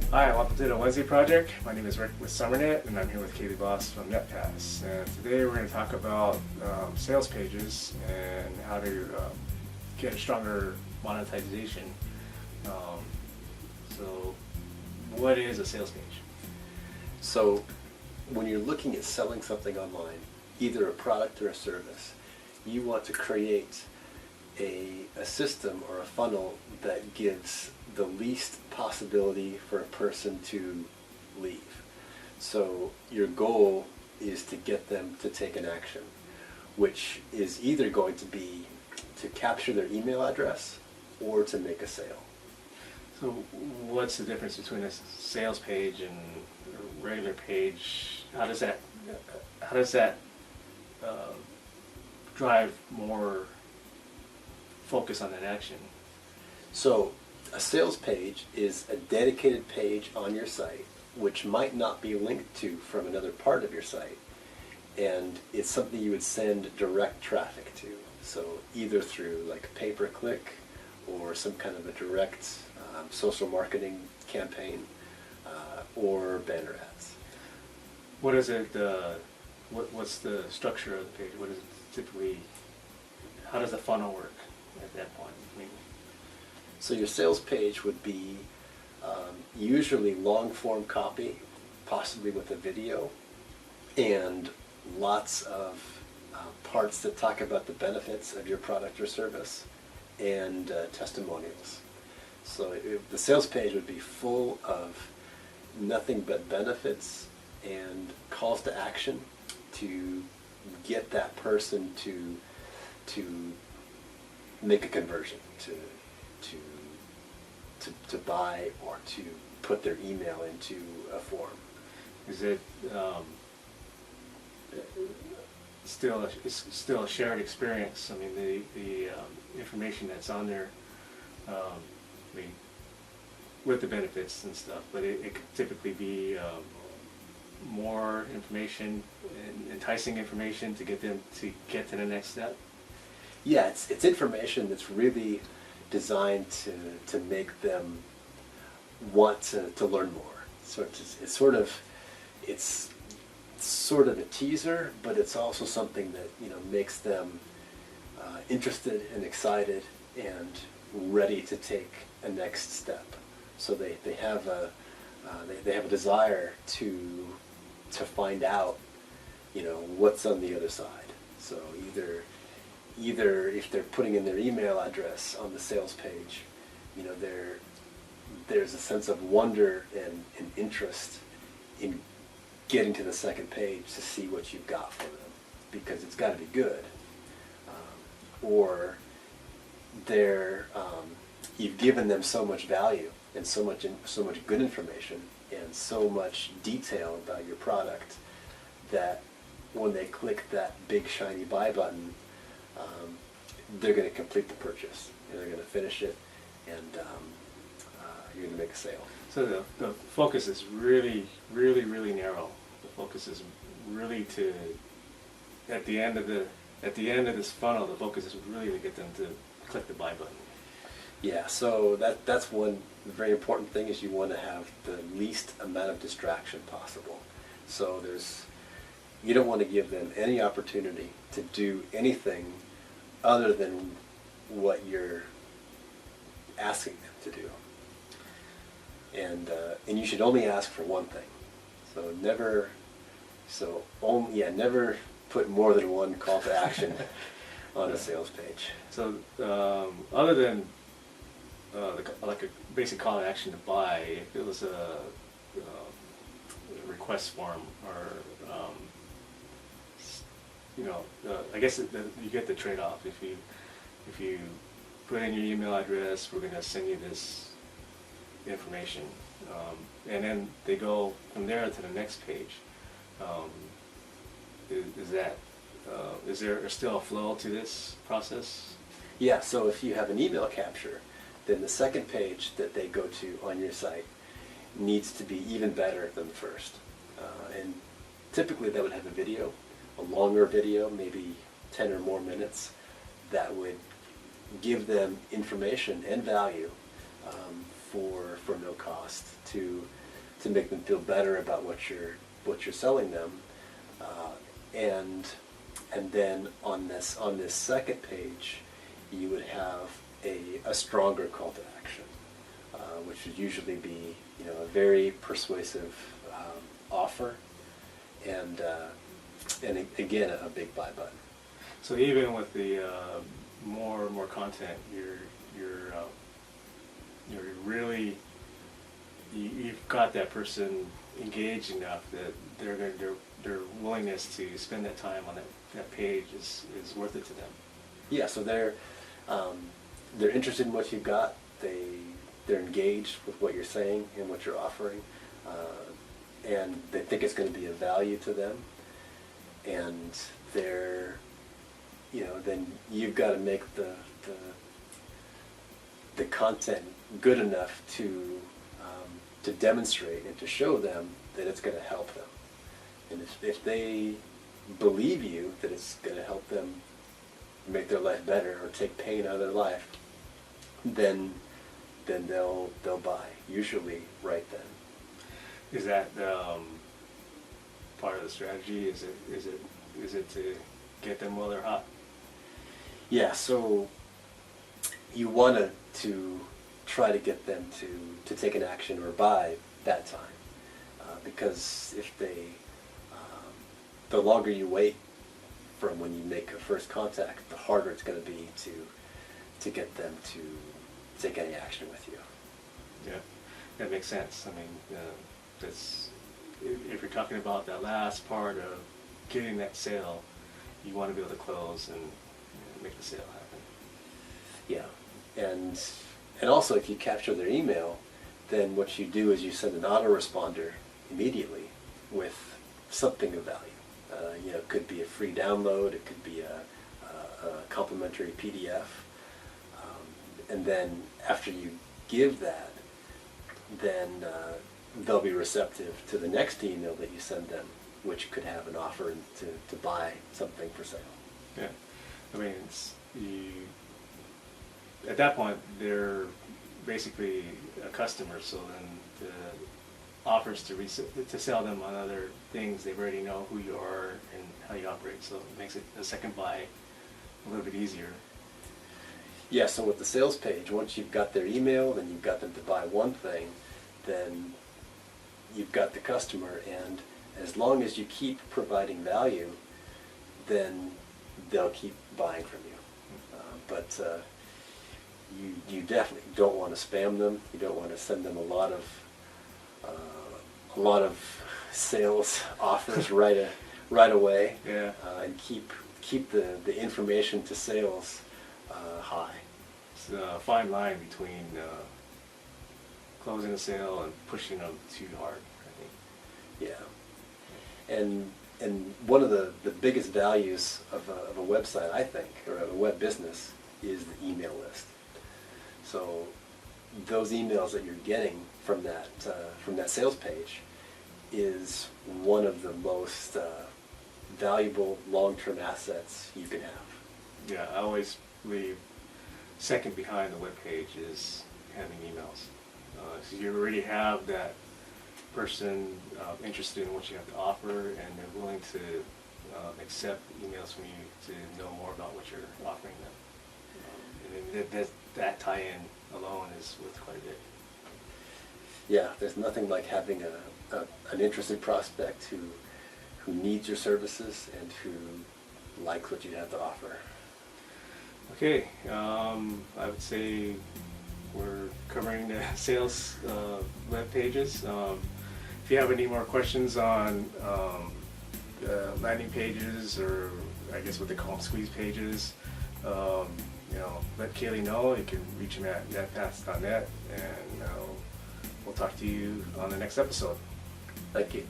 Hi, welcome to the Wednesday Project. My name is Rick with SummerNet, and I'm here with Katie Boss from NetPass. And today we're going to talk about sales pages and how to get a stronger monetization. So, what is a sales page? So, when you're looking at selling something online, either a product or a service, you want to create a system or a funnel that gives the least possibility for a person to leave. So your goal is to get them to take an action, which is either going to be to capture their email address or to make a sale. So, what's the difference between a sales page and a regular page? How does that drive more focus on that action? So a sales page is a dedicated page on your site which might not be linked to from another part of your site, and it's something you would send direct traffic to. So either through like pay-per-click or some kind of a direct social marketing campaign or banner ads. What is it? What's the structure of the page? What is it typically? How does the funnel work at that point? So your sales page would be usually long form copy, possibly with a video, and lots of parts that talk about the benefits of your product or service, and testimonials. So the sales page would be full of nothing but benefits and calls to action to get that person to make a conversion, to buy or to put their email into a form. Is it it's still a shared experience? I mean, the information that's on there, with the benefits and stuff, but it could typically be more information, and enticing information to get them to get to the next step. Yeah, it's information that's really designed to make them want to learn more. So it's sort of a teaser, but it's also something that makes them interested and excited and ready to take a next step. So they have a desire to find out what's on the other side. So either if they're putting in their email address on the sales page, there's a sense of wonder and interest in getting to the second page to see what you've got for them, because it's got to be good. Or you've given them so much value and so much good information and so much detail about your product that when they click that big shiny buy button, they're going to complete the purchase, and they're going to finish it, and you're going to make a sale. So the focus is really, really, really narrow. The focus is really at the end of this funnel, the focus is really to get them to click the buy button. Yeah, so that's one very important thing, is you want to have the least amount of distraction possible. So you don't want to give them any opportunity to do anything other than what you're asking them to do. And you should only ask for one thing. So never put more than one call to action on a sales page. So other than like a basic call to action to buy, if it was a request form, or I guess you get the trade-off. If you put in your email address, we're going to send you this information, and then they go from there to the next page. Is there still a flow to this process? Yeah, so if you have an email capture, then the second page that they go to on your site needs to be even better than the first. And typically that would have a video, a longer video, maybe 10 or more minutes, that would give them information and value for no cost to make them feel better about what you're selling them, and then on this second page, you would have a stronger call to action, which would usually be a very persuasive offer, and again a big buy button. So even with the more and more content, you're really you've got that person engaged enough that their willingness to spend that time on that page is worth it to them. Yeah, so they're interested in what you've got. They're engaged with what you're saying and what you're offering, and they think it's going to be of value to them. And then you've got to make the content good enough to demonstrate and to show them that it's going to help them. And if they believe you that it's going to help them make their life better or take pain out of their life, then they'll buy, usually right then. Is that part of the strategy? Is it to get them while they're hot? Yeah, so you want to try to get them to take an action or buy that time, because if the longer you wait from when you make a first contact, the harder it's going to be to get them to take any action with you. Yeah, that makes sense. I mean, that's if you're talking about that last part of getting that sale, you want to be able to close and make the sale happen. Yeah, and also if you capture their email, then what you do is you send an autoresponder immediately with something of value. It could be a free download, it could be a complimentary PDF, and then after you give that, then they'll be receptive to the next email that you send them, which could have an offer to buy something for sale. Yeah, I mean, at that point, they're basically a customer, so then the offers to sell them on other things, they already know who you are and how you operate, so it makes it a second buy a little bit easier. Yeah, so with the sales page, once you've got their email, then you've got them to buy one thing, then you've got the customer, and as long as you keep providing value, then they'll keep buying from you. But you definitely don't want to spam them. You don't want to send them a lot of sales offers right away. Yeah. And keep the information to sales high. It's a fine line between closing a sale and pushing them too hard, I think. Yeah. And one of the biggest values of a website, I think, or a web business, is the email list. So those emails that you're getting from that sales page is one of the most valuable long-term assets you can have. Yeah, I always believe second behind the web page is having emails. So you already have that person interested in what you have to offer, and they're willing to accept emails from you to know more about what you're offering them. And then that tie-in alone is worth quite a bit. Yeah, there's nothing like having an interested prospect who needs your services and who likes what you have to offer. Okay, I would say we're covering the sales web pages. If you have any more questions on landing pages, or I guess what they call them, squeeze pages, let Kaylee know. You can reach him at netpaths.net, and we'll talk to you on the next episode. Thank you.